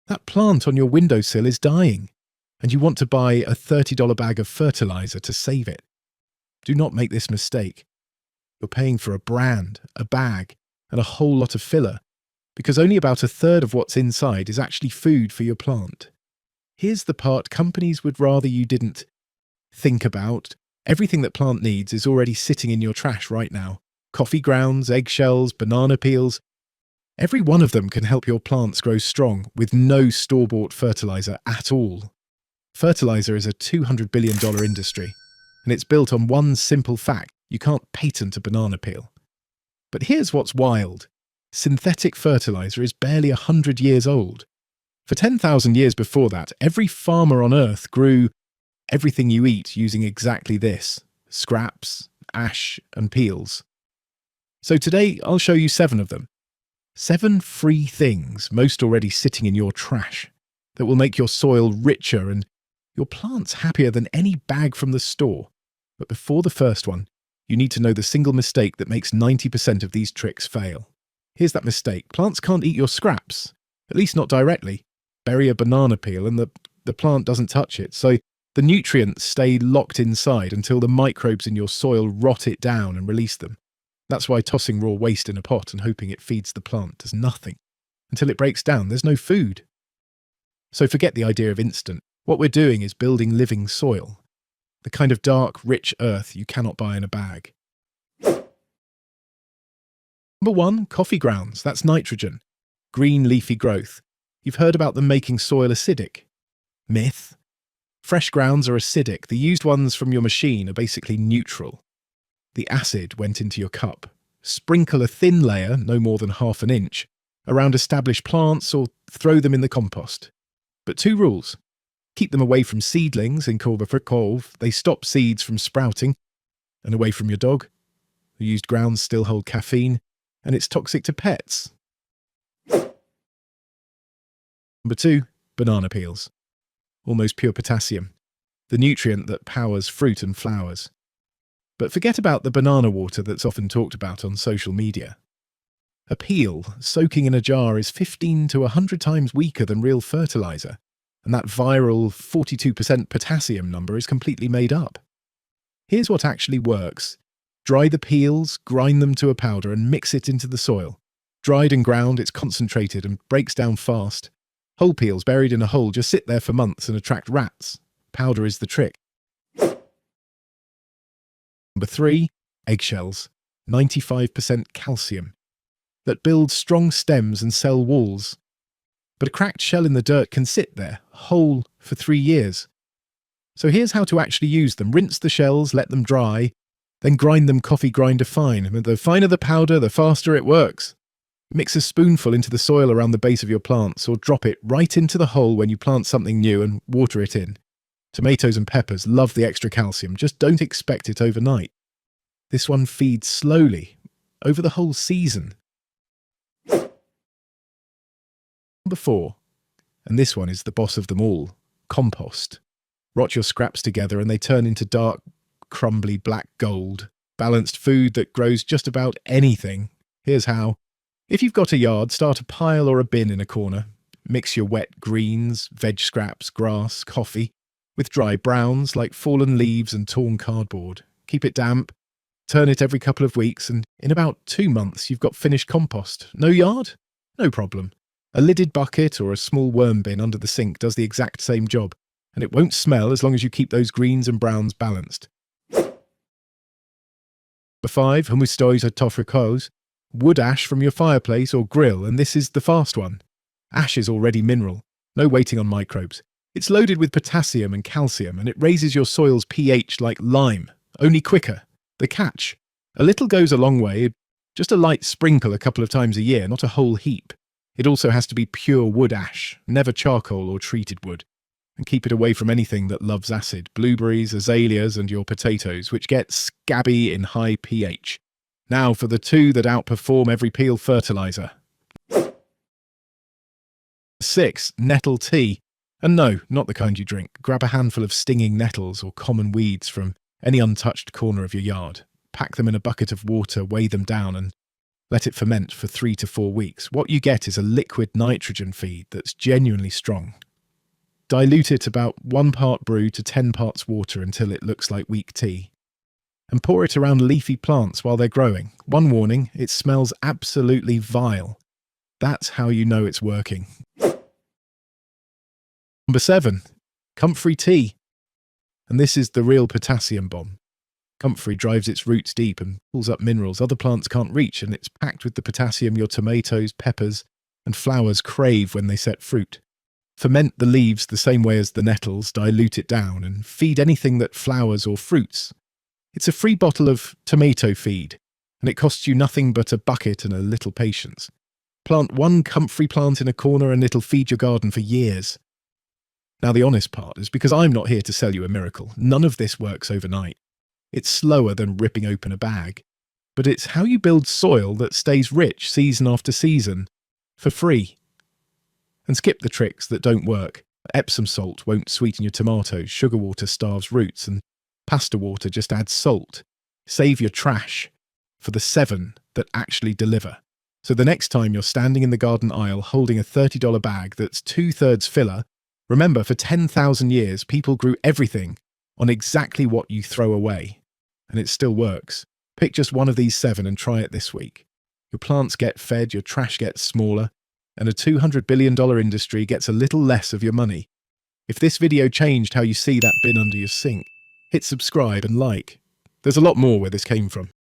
That plant on your windowsill is dying, and you want to buy a $30 bag of fertilizer to save it. Do not make this mistake. You're paying for a brand, a bag, and a whole lot of filler, because only about a third of what's inside is actually food for your plant. Here's the part companies would rather you didn't think about. Everything that plant needs is already sitting in your trash right now. Coffee grounds, eggshells, banana peels. Every one of them can help your plants grow strong with no store-bought fertilizer at all. Fertilizer is a $200 billion industry, and it's built on one simple fact: you can't patent a banana peel. But here's what's wild. Synthetic fertilizer is barely 100 years old. For 10,000 years before that, every farmer on Earth grew everything you eat using exactly this: scraps, ash, and peels. So today, I'll show you 7 of them. 7 free things, most already sitting in your trash, that will make your soil richer and your plants happier than any bag from the store. But before the first one, you need to know the single mistake that makes 90% of these tricks fail. Here's that mistake. Plants can't eat your scraps, at least not directly. Bury a banana peel and the plant doesn't touch it, so the nutrients stay locked inside until the microbes in your soil rot it down and release them. That's why tossing raw waste in a pot and hoping it feeds the plant does nothing. Until it breaks down, there's no food. So forget the idea of instant. What we're doing is building living soil, the kind of dark, rich earth you cannot buy in a bag. Number 1, coffee grounds. That's nitrogen. Green leafy growth. You've heard about them making soil acidic. Myth. Fresh grounds are acidic. The used ones from your machine are basically neutral. The acid went into your cup. Sprinkle a thin layer, no more than ½ an inch, around established plants or throw them in the compost. But 2 rules. Keep them away from seedlings in Corva. They stop seeds from sprouting. And away from your dog. The used grounds still hold caffeine, and it's toxic to pets. Number 2, banana peels. Almost pure potassium, the nutrient that powers fruit and flowers. But forget about the banana water that's often talked about on social media. A peel soaking in a jar is 15 to 100 times weaker than real fertilizer, and that viral 42% potassium number is completely made up. Here's what actually works. Dry the peels, grind them to a powder, and mix it into the soil. Dried and ground, it's concentrated and breaks down fast. Whole peels buried in a hole just sit there for months and attract rats. Powder is the trick. Number 3, eggshells. 95% calcium. That build strong stems and cell walls. But a cracked shell in the dirt can sit there, whole, for 3 years. So here's how to actually use them. Rinse the shells, let them dry, then grind them coffee grinder fine. The finer the powder, the faster it works. Mix a spoonful into the soil around the base of your plants, or drop it right into the hole when you plant something new and water it in. Tomatoes and peppers love the extra calcium, just don't expect it overnight. This one feeds slowly, over the whole season. Number 4, and this one is the boss of them all, compost. Rot your scraps together and they turn into dark, crumbly black gold. Balanced food that grows just about anything. Here's how. If you've got a yard, start a pile or a bin in a corner. Mix your wet greens, veg scraps, grass, coffee, with dry browns like fallen leaves and torn cardboard. Keep it damp. Turn it every couple of weeks, and in about 2 months you've got finished compost. No yard? No problem. A lidded bucket or a small worm bin under the sink does the exact same job, and it won't smell as long as you keep those greens and browns balanced. Number 5, humustoisa tofricose. Wood ash from your fireplace or grill, and this is the fast one. Ash is already mineral, no waiting on microbes. It's loaded with potassium and calcium, and it raises your soil's pH like lime, only quicker. The catch: a little goes a long way, just a light sprinkle a couple of times a year, not a whole heap. It also has to be pure wood ash, never charcoal or treated wood. And keep it away from anything that loves acid, blueberries, azaleas, and your potatoes, which get scabby in high pH. Now for the 2 that outperform every peel fertilizer. 6, nettle tea. And no, not the kind you drink. Grab a handful of stinging nettles or common weeds from any untouched corner of your yard. Pack them in a bucket of water, weigh them down, and Let it ferment for 3 to 4 weeks. What you get is a liquid nitrogen feed that's genuinely strong. Dilute it about 1 part brew to 10 parts water until it looks like weak tea. And pour it around leafy plants while they're growing. One warning, it smells absolutely vile. That's how you know it's working. Number 7. Comfrey tea. And this is the real potassium bomb. Comfrey drives its roots deep and pulls up minerals other plants can't reach, and it's packed with the potassium your tomatoes, peppers, and flowers crave when they set fruit. Ferment the leaves the same way as the nettles, dilute it down, and feed anything that flowers or fruits. It's a free bottle of tomato feed, and it costs you nothing but a bucket and a little patience. Plant 1 comfrey plant in a corner and it'll feed your garden for years. Now the honest part is because I'm not here to sell you a miracle. None of this works overnight. It's slower than ripping open a bag, but it's how you build soil that stays rich season after season, for free. And skip the tricks that don't work. Epsom salt won't sweeten your tomatoes, sugar water starves roots, and pasta water just adds salt. Save your trash for the 7 that actually deliver. So the next time you're standing in the garden aisle holding a $30 bag that's 2/3 filler, remember for 10,000 years people grew everything on exactly what you throw away. And it still works. Pick just one of these 7 and try it this week. Your plants get fed, your trash gets smaller, and a $200 billion industry gets a little less of your money. If this video changed how you see that bin under your sink, hit subscribe and like. There's a lot more where this came from.